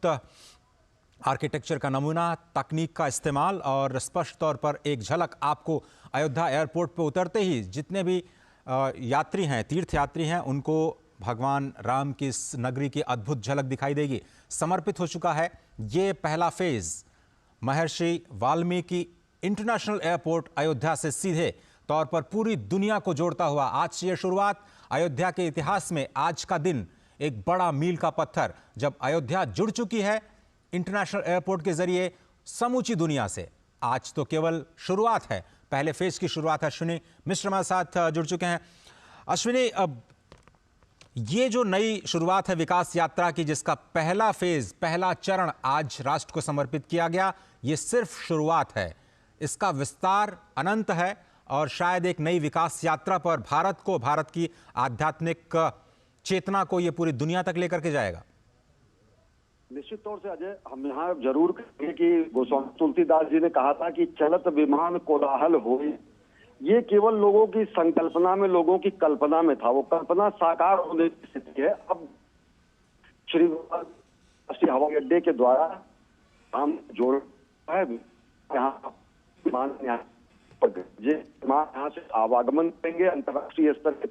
अद्भुत आर्किटेक्चर का नमूना, तकनीक का इस्तेमाल और स्पष्ट तौर पर एक झलक आपको अयोध्या एयरपोर्ट पर उतरते ही जितने भी यात्री हैं, तीर्थयात्री हैं, उनको भगवान राम की इस नगरी की अद्भुत झलक दिखाई देगी। समर्पित हो चुका है ये पहला फेज महर्षि वाल्मीकि इंटरनेशनल एयरपोर्ट अयोध्या से सीधे तौर पर पूरी दुनिया को जोड़ता हुआ। आज से यह शुरुआत अयोध्या के इतिहास में आज का दिन एक बड़ा मील का पत्थर, जब अयोध्या जुड़ चुकी है इंटरनेशनल एयरपोर्ट के जरिए समूची दुनिया से। आज तो केवल शुरुआत है, पहले फेज की शुरुआत है। अश्विनी मिश्र हमारे साथ जुड़ चुके हैं। अश्विनी, अब ये जो नई शुरुआत है विकास यात्रा की, जिसका पहला फेज, पहला चरण आज राष्ट्र को समर्पित किया गया, ये सिर्फ शुरुआत है। इसका विस्तार अनंत है और शायद एक नई विकास यात्रा पर भारत को, भारत की आध्यात्मिक चेतना को ये पूरी दुनिया तक लेकर के जाएगा। निश्चित तौर से अजय, हम यहाँ जरूर कहेंगे कि गोस्वामी तुलसीदास जी ने कहा था कि चलत विमान कोलाहल होए। ये केवल लोगों की संकल्पना में, लोगों की कल्पना में था, वो कल्पना साकार होने की स्थिति है। अब श्री राष्ट्रीय हवाई अड्डे के द्वारा हम जोड़ है, यहाँ विमान यहाँ से आवागमन करेंगे अंतर्राष्ट्रीय स्तर के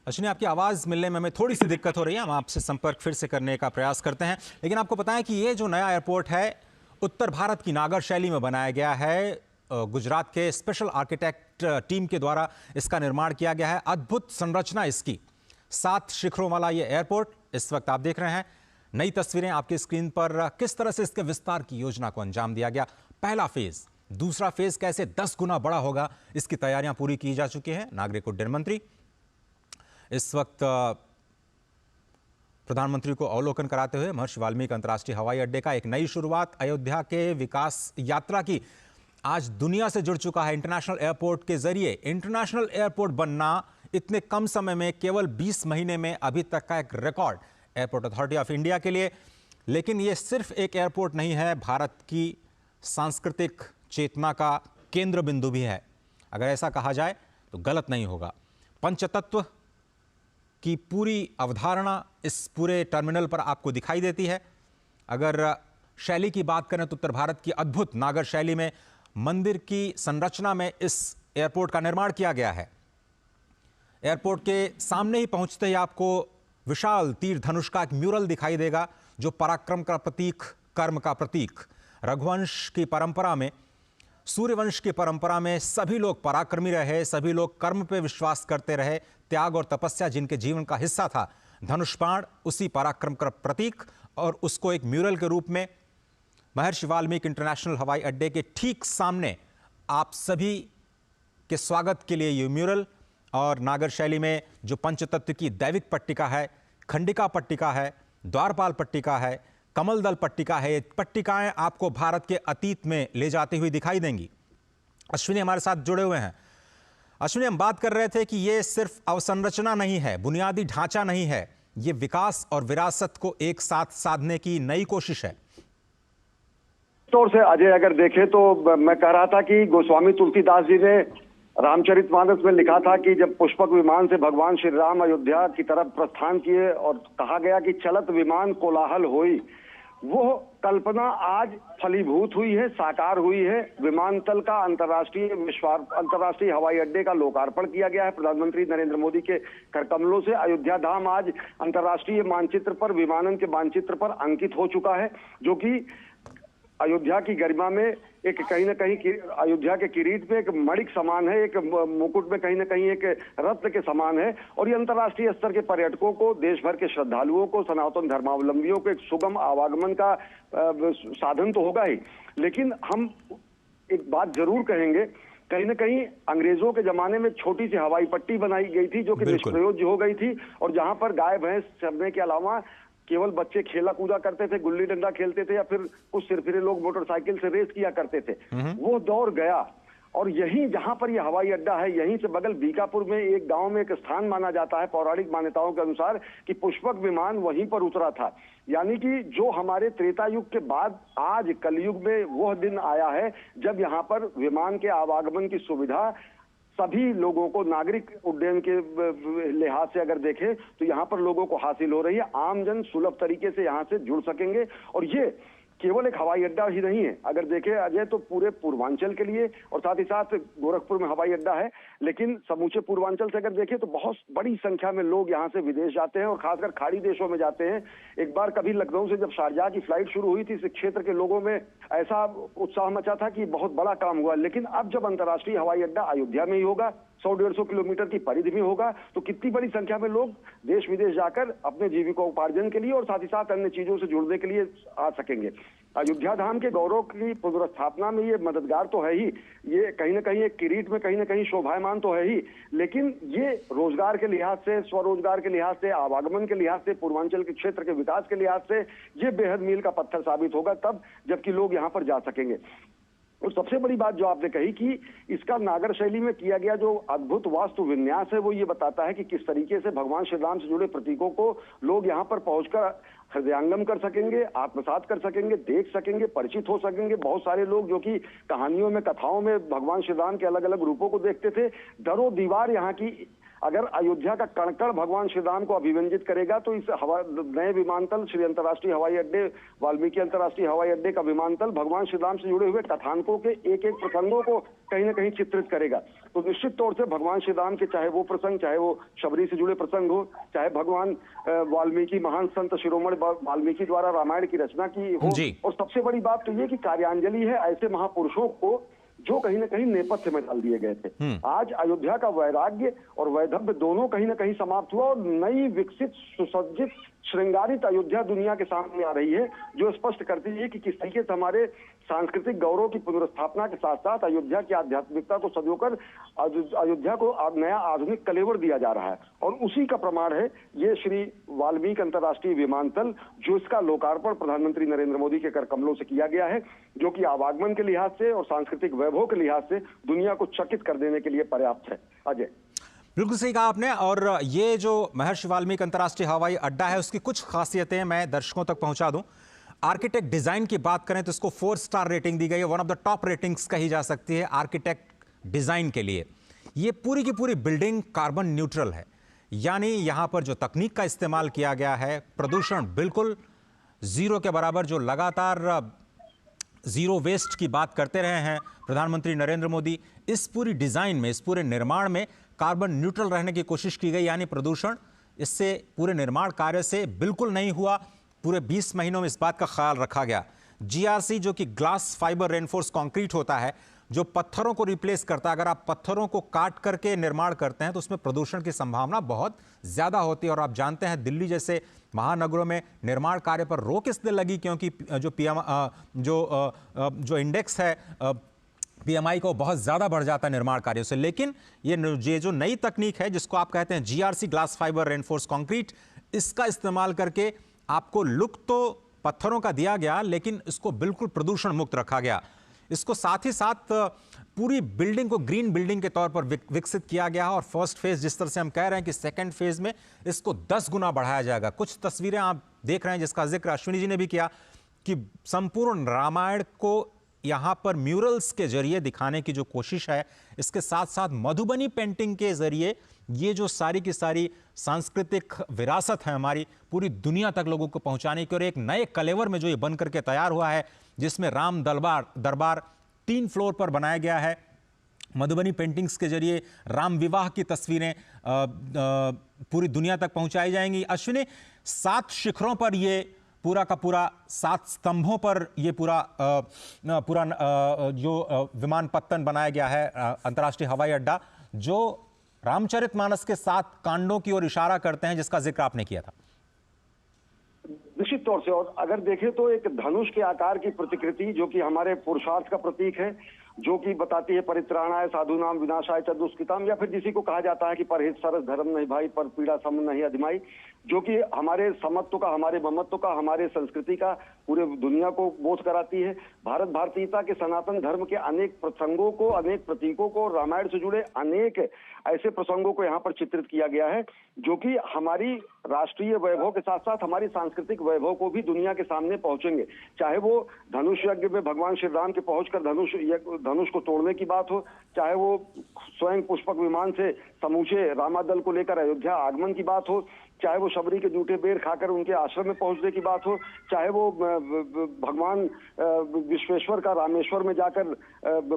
अश्विनी, आपकी आवाज मिलने में हमें थोड़ी सी दिक्कत हो रही है, हम आपसे संपर्क फिर से करने का प्रयास करते हैं। लेकिन आपको पता है कि ये जो नया एयरपोर्ट है उत्तर भारत की नागर शैली में बनाया गया है। गुजरात के स्पेशल आर्किटेक्ट टीम के द्वारा इसका निर्माण किया गया है। अद्भुत संरचना इसकी, 7 शिखरों वाला ये एयरपोर्ट इस वक्त आप देख रहे हैं। नई तस्वीरें आपकी स्क्रीन पर, किस तरह से इसके विस्तार की योजना को अंजाम दिया गया। पहला फेज, दूसरा फेज कैसे 10 गुना बड़ा होगा, इसकी तैयारियां पूरी की जा चुकी हैं। नागरिक उड्डयन मंत्री इस वक्त प्रधानमंत्री को अवलोकन कराते हुए महर्षि वाल्मीकि अंतर्राष्ट्रीय हवाई अड्डे का एक नई शुरुआत अयोध्या के विकास यात्रा की आज दुनिया से जुड़ चुका है। इंटरनेशनल एयरपोर्ट के जरिए इंटरनेशनल एयरपोर्ट बनना इतने कम समय में, केवल 20 महीने में, अभी तक का एक record airport authority of India के लिए। लेकिन यह सिर्फ एक एयरपोर्ट नहीं है, भारत की सांस्कृतिक चेतना का केंद्र बिंदु भी है। अगर ऐसा कहा जाए तो गलत नहीं होगा। पंचतत्व की पूरी अवधारणा इस पूरे टर्मिनल पर आपको दिखाई देती है। अगर शैली की बात करें तो उत्तर भारत की अद्भुत नागर शैली में मंदिर की संरचना में इस एयरपोर्ट का निर्माण किया गया है। एयरपोर्ट के सामने ही पहुंचते ही आपको विशाल तीर धनुष का एक म्यूरल दिखाई देगा, जो पराक्रम का प्रतीक, कर्म का प्रतीक। रघुवंश की परंपरा में, सूर्यवंश की परंपरा में सभी लोग पराक्रमी रहे, सभी लोग कर्म पे विश्वास करते रहे। त्याग और तपस्या जिनके जीवन का हिस्सा था, धनुष बाण उसी पराक्रम का प्रतीक, और उसको एक म्यूरल के रूप में महर्षि वाल्मीकि इंटरनेशनल हवाई अड्डे के ठीक सामने आप सभी के स्वागत के लिए ये म्यूरल। और नागर शैली में जो पंचतत्व की दैविक पट्टिका है, खंडिका पट्टिका है, द्वारपाल पट्टिका है, कमल दल पट्टिका है, ये पट्टिकाएं आपको भारत के अतीत में ले जाती हुई दिखाई देंगी। अश्विनी हमारे साथ जुड़े हुए हैं। अश्विनी, हम बात कर रहे थे कि ये सिर्फ अवसंरचना नहीं है, बुनियादी ढांचा नहीं है, ये विकास और विरासत को एक साथ साधने की नई कोशिश है। तौर से अजय, अगर देखें तो मैं कह रहा था कि गोस्वामी तुलसीदास जी ने रामचरितमानस में लिखा था कि जब पुष्पक विमान से भगवान श्री राम अयोध्या की तरफ प्रस्थान किए और कहा गया कि चलत विमान कोलाहल होई, वो कल्पना आज फलीभूत हुई है, साकार हुई है। विमानतल का अंतर्राष्ट्रीय हवाई अड्डे का लोकार्पण किया गया है प्रधानमंत्री नरेंद्र मोदी के करकमलों से। अयोध्या धाम आज अंतर्राष्ट्रीय मानचित्र पर, विमानन के मानचित्र पर अंकित हो चुका है, जो कि अयोध्या की गरिमा में एक कहीं ना कहीं अयोध्या के किरीट में एक मणिक समान है, एक मुकुट में कहीं ना कहीं एक रत्न के समान है। और ये अंतर्राष्ट्रीय स्तर के पर्यटकों को, देश भर के श्रद्धालुओं को, सनातन धर्मावलंबियों को एक सुगम आवागमन का साधन तो होगा ही। लेकिन हम एक बात जरूर कहेंगे, कहीं ना कहीं अंग्रेजों के जमाने में छोटी सी हवाई पट्टी बनाई गई थी जो कि निष्प्रयोज्य हो गई थी, और जहां पर गाय भैंस चरने के अलावा केवल बच्चे खेला कूदा करते थे, गुल्ली डंडा खेलते थे, या फिर कुछ सिरफिरे लोग मोटरसाइकिल से रेस किया करते थे। वो दौर गया, और यहीं जहां पर यह हवाई अड्डा है, यहीं से बगल बीकापुर में एक गांव में एक स्थान माना जाता है पौराणिक मान्यताओं के अनुसार कि पुष्पक विमान वहीं पर उतरा था। यानी कि जो हमारे त्रेता युग के बाद आज कलयुग में वह दिन आया है जब यहाँ पर विमान के आवागमन की सुविधा सभी लोगों को नागरिक उड्डयन के लिहाज से अगर देखें तो यहाँ पर लोगों को हासिल हो रही है। आमजन सुलभ तरीके से यहाँ से जुड़ सकेंगे और ये केवल एक हवाई अड्डा ही नहीं है। अगर देखें अजय तो पूरे पूर्वांचल के लिए और साथ ही साथ गोरखपुर में हवाई अड्डा है, लेकिन समूचे पूर्वांचल से अगर देखें तो बहुत बड़ी संख्या में लोग यहाँ से विदेश जाते हैं और खासकर खाड़ी देशों में जाते हैं। एक बार कभी लखनऊ से जब शारजाह की फ्लाइट शुरू हुई थी, इस क्षेत्र के लोगों में ऐसा उत्साह मचा था कि बहुत बड़ा काम हुआ। लेकिन अब जब अंतर्राष्ट्रीय हवाई अड्डा अयोध्या में ही होगा, 100-150 किलोमीटर की परिधि में होगा, तो कितनी बड़ी संख्या में लोग देश विदेश जाकर अपने जीविकोपार्जन के लिए और साथ ही साथ अन्य चीजों से जुड़ने के लिए आ सकेंगे। अयोध्या धाम के गौरव की पुनर्स्थापना में ये मददगार तो है ही, ये कहीं ना कहीं एक किरीट में कहीं ना कहीं शोभायमान तो है ही, लेकिन ये रोजगार के लिहाज से, स्वरोजगार के लिहाज से, आवागमन के लिहाज से, पूर्वांचल के क्षेत्र के विकास के लिहाज से ये बेहद मील का पत्थर साबित होगा तब जबकि लोग यहाँ पर जा सकेंगे। और सबसे बड़ी बात जो आपने कही कि इसका नागर शैली में किया गया जो अद्भुत वास्तु विन्यास है वो ये बताता है कि किस तरीके से भगवान श्री राम से जुड़े प्रतीकों को लोग यहाँ पर पहुंचकर हृदयंगम कर सकेंगे, आत्मसात कर सकेंगे, देख सकेंगे, परिचित हो सकेंगे। बहुत सारे लोग जो कि कहानियों में, कथाओं में भगवान श्री राम के अलग अलग रूपों को देखते थे, दरों दीवार यहाँ की अगर अयोध्या का कण-कण भगवान श्री राम को अभिव्यंजित करेगा तो इस नए विमानतल श्री अंतर्राष्ट्रीय हवाई अड्डे, वाल्मीकि अंतर्राष्ट्रीय हवाई अड्डे का विमानतल भगवान श्री राम से जुड़े हुए कथानकों के एक एक प्रसंगों को कहीं ना कहीं चित्रित करेगा। तो निश्चित तौर से भगवान श्री राम के चाहे वो प्रसंग, चाहे वो शबरी से जुड़े प्रसंग हो, चाहे भगवान वाल्मीकि महान संत शिरोमणि वाल्मीकि द्वारा रामायण की रचना की हो, और सबसे बड़ी बात तो ये कि कार्यांजलि है ऐसे महापुरुषों को जो कहीं ना कहीं नेपथ्य में डाल दिए गए थे। आज अयोध्या का वैराग्य और वैधव्य दोनों कहीं ना कहीं समाप्त हुआ और नई विकसित सुसज्जित श्रृंगारित अयोध्या दुनिया के सामने आ रही है, जो स्पष्ट करती है कि किस तरीके से हमारे सांस्कृतिक गौरव की पुनर्स्थापना के साथ साथ अयोध्या की आध्यात्मिकता को सजोकर अयोध्या को नया आधुनिक कलेवर दिया जा रहा है। और उसी का प्रमाण है ये श्री वाल्मीकि अंतर्राष्ट्रीय विमानतल, जो इसका लोकार्पण प्रधानमंत्री नरेंद्र मोदी के कर कमलों से किया गया है, जो कि आवागमन के लिहाज से और सांस्कृतिक वैभव के लिहाज से दुनिया को चकित कर देने के लिए पर्याप्त है। अजय, बिल्कुल सही कहा आपने। और ये जो महर्षि वाल्मीकि अंतर्राष्ट्रीय हवाई अड्डा है उसकी कुछ खासियतें मैं दर्शकों तक पहुंचा दूं। आर्किटेक्ट डिजाइन की बात करें तो इसको 4 स्टार रेटिंग दी गई है, one of the top ratings कही जा सकती है आर्किटेक्ट डिजाइन के लिए। ये पूरी की पूरी बिल्डिंग कार्बन न्यूट्रल है, यानी यहां पर जो तकनीक का इस्तेमाल किया गया है, प्रदूषण बिल्कुल जीरो के बराबर, जो लगातार जीरो वेस्ट की बात करते रहे हैं प्रधानमंत्री नरेंद्र मोदी, इस पूरी डिजाइन में, इस पूरे निर्माण में कार्बन न्यूट्रल रहने की कोशिश की गई, यानी प्रदूषण इससे पूरे निर्माण कार्य से बिल्कुल नहीं हुआ। पूरे 20 महीनों में इस बात का ख्याल रखा गया। जीआरसी जो कि ग्लास फाइबर रेनफोर्स कंक्रीट होता है, जो पत्थरों को रिप्लेस करता है, अगर आप पत्थरों को काट करके निर्माण करते हैं तो उसमें प्रदूषण की संभावना बहुत ज्यादा होती है। और आप जानते हैं दिल्ली जैसे महानगरों में निर्माण कार्य पर रोक इसलिए लगी क्योंकि जो पीएम जो इंडेक्स है पीएमआई को बहुत ज्यादा बढ़ जाता है निर्माण कार्यों से। लेकिन ये जो नई तकनीक है जिसको आप कहते हैं GRC glass fibre reinforce concrete, इसका इस्तेमाल करके आपको लुक तो पत्थरों का दिया गया लेकिन इसको बिल्कुल प्रदूषण मुक्त रखा गया। इसको साथ ही साथ पूरी बिल्डिंग को ग्रीन बिल्डिंग के तौर पर विकसित किया गया है। और फर्स्ट फेज जिस तरह से हम कह रहे हैं कि सेकंड फेज में इसको 10 गुना बढ़ाया जाएगा। कुछ तस्वीरें आप देख रहे हैं जिसका जिक्र अश्विनी जी ने भी किया कि संपूर्ण रामायण को यहां पर म्यूरल्स के जरिए दिखाने की जो कोशिश है, इसके साथ साथ मधुबनी पेंटिंग के जरिए ये जो सारी की सारी सांस्कृतिक विरासत है हमारी, पूरी दुनिया तक लोगों को पहुंचाने की, और एक नए कलेवर में जो ये बन करके तैयार हुआ है जिसमें राम दरबार 3 फ्लोर पर बनाया गया है। मधुबनी पेंटिंग्स के जरिए राम विवाह की तस्वीरें पूरी दुनिया तक पहुंचाई जाएंगी। अश्विनी, 7 शिखरों पर ये पूरा का पूरा 7 स्तंभों पर ये पूरा जो विमानपत्तन बनाया गया है अंतर्राष्ट्रीय हवाई अड्डा, जो रामचरितमानस के 7 कांडों की ओर इशारा करते हैं जिसका जिक्र आपने किया था। निश्चित तौर से, और अगर देखें तो एक धनुष के आकार की प्रतिकृति जो कि हमारे पुरुषार्थ का प्रतीक है, जो कि बताती है परित्राणाय साधुनाम विनाशाय च दुष्कृताम, या फिर जिसी को कहा जाता है कि परहित सरस धर्म नहीं भाई, पर पीड़ा सम नहीं अधिमाई, जो कि हमारे समत्व का, हमारे ममत्व का, हमारे संस्कृति का पूरे दुनिया को बोध कराती है। भारत भारतीयता के सनातन धर्म के अनेक प्रसंगों को, अनेक प्रतीकों को, रामायण से जुड़े अनेक ऐसे प्रसंगों को यहाँ पर चित्रित किया गया है जो कि हमारी राष्ट्रीय वैभव के साथ साथ हमारी सांस्कृतिक वैभव को भी दुनिया के सामने पहुंचेंगे। चाहे वो धनुष यज्ञ में भगवान श्री राम के पहुंचकर धनुष को तोड़ने की बात हो, चाहे वो स्वयं पुष्पक विमान से समूचे रामादल को लेकर अयोध्या आगमन की बात हो, चाहे वो शबरी के जूठे बेर खाकर उनके आश्रम में पहुंचने की बात हो, चाहे वो भगवान विश्वेश्वर का रामेश्वर में जाकर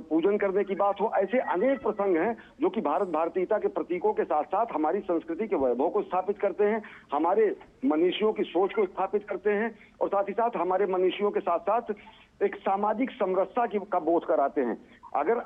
पूजन करने की बात हो। ऐसे अनेक प्रसंग हैं जो कि भारत भारतीयता के प्रतीकों के साथ साथ हमारी संस्कृति के वैभव को स्थापित करते हैं, हमारे मनीषियों की सोच को स्थापित करते हैं और साथ ही साथ हमारे मनीषियों के साथ साथ एक सामाजिक समरसता का बोध कराते हैं। अगर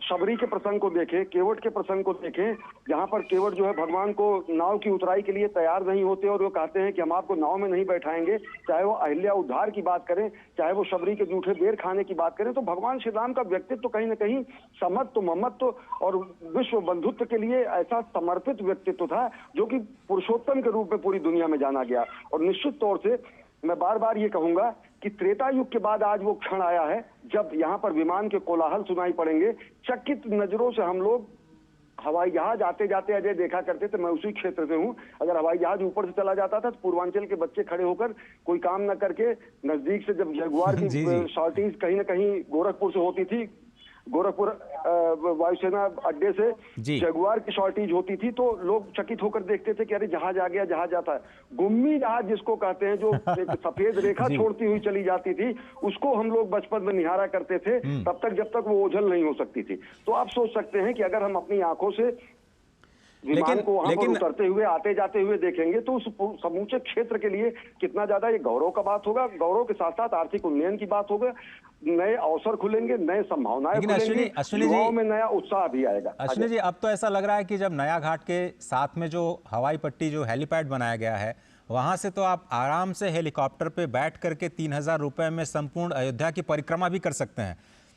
शबरी के प्रसंग को देखें, केवट के प्रसंग को देखें, जहां पर केवट जो है भगवान को नाव की उतराई के लिए तैयार नहीं होते और वो कहते हैं कि हम आपको नाव में नहीं बैठाएंगे, चाहे वो अहिल्या उद्धार की बात करें, चाहे वो शबरी के जूठे बेर खाने की बात करें, तो भगवान श्री राम का व्यक्तित्व तो कहीं ना कहीं समत्व, ममत्व और विश्व बंधुत्व के लिए ऐसा समर्पित व्यक्तित्व था जो कि पुरुषोत्तम के रूप में पूरी दुनिया में जाना गया। और निश्चित तौर से मैं बार बार ये कहूंगा कि त्रेता युग के बाद आज वो क्षण आया है जब यहाँ पर विमान के कोलाहल सुनाई पड़ेंगे। चकित नजरों से हम लोग हवाई जहाज आते जाते अजय देखा करते थे, मैं उसी क्षेत्र से हूँ। अगर हवाई जहाज ऊपर से चला जाता था तो पूर्वांचल के बच्चे खड़े होकर कोई काम न करके नजदीक से जब जगुआर की शॉर्टेज कहीं ना कहीं गोरखपुर से होती थी, गोरखपुर वायुसेना अड्डे से जगुआर की शॉर्टेज होती थी, तो लोग चकित होकर देखते थे कि अरे जहाज आ गया, जहाज आता है। गुम्मी जहाज जिसको कहते हैं, जो एक सफेद रेखा छोड़ती हुई चली जाती थी, उसको हम लोग बचपन में निहारा करते थे तब तक जब तक वो ओझल नहीं हो सकती थी। तो आप सोच सकते हैं कि अगर हम अपनी आंखों से विमान को वहां पर उतरते हुए आते जाते हुए देखेंगे तो उस समूचे क्षेत्र के लिए कितना ज्यादा ये गौरव का बात होगा। गौरव के साथ साथ आर्थिक उन्नयन की बात होगा, नए अवसर खुलेंगे, नए संभावनाएं खुलेंगी, युवाओं में नया उत्साह भी आएगा। अश्विनी जी, अब तो ऐसा लग रहा है कि जब नया घाट के साथ में जो हवाई पट्टी, जो हेलीपैड बनाया गया है, वहां से तो आप आराम से हेलीकॉप्टर पे बैठ करके 3000 रुपए में संपूर्ण अयोध्या की परिक्रमा भी कर सकते हैं।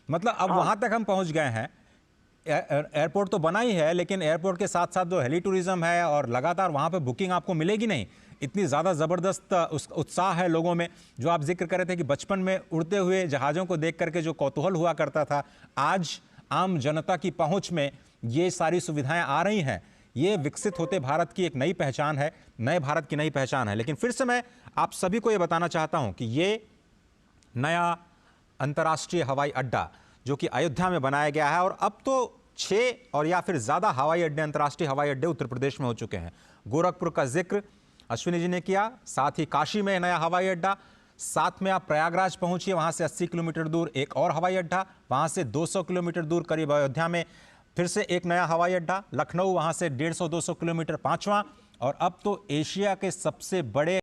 मतलब अब वहां तक हम पहुंच गए हैं। एयरपोर्ट तो बना ही है, लेकिन एयरपोर्ट के साथ साथ जो हेली टूरिज्म है और लगातार वहां पे बुकिंग आपको मिलेगी नहीं, इतनी ज़्यादा ज़बरदस्त उत्साह है लोगों में। जो आप जिक्र कर रहे थे कि बचपन में उड़ते हुए जहाज़ों को देख करके जो कौतूहल हुआ करता था, आज आम जनता की पहुंच में ये सारी सुविधाएं आ रही हैं। ये विकसित होते भारत की एक नई पहचान है, नए भारत की नई पहचान है। लेकिन फिर से मैं आप सभी को ये बताना चाहता हूं कि ये नया अंतर्राष्ट्रीय हवाई अड्डा जो कि अयोध्या में बनाया गया है, और अब तो 6 और या फिर ज़्यादा हवाई अड्डे, अंतर्राष्ट्रीय हवाई अड्डे उत्तर प्रदेश में हो चुके हैं। गोरखपुर का जिक्र अश्विनी जी ने किया, साथ ही काशी में नया हवाई अड्डा, साथ में आप प्रयागराज पहुंचिए, वहां से 80 किलोमीटर दूर एक और हवाई अड्डा, वहां से 200 किलोमीटर दूर करीब अयोध्या में फिर से एक नया हवाई अड्डा, लखनऊ वहां से 150-200 किलोमीटर 5वां, और अब तो एशिया के सबसे बड़े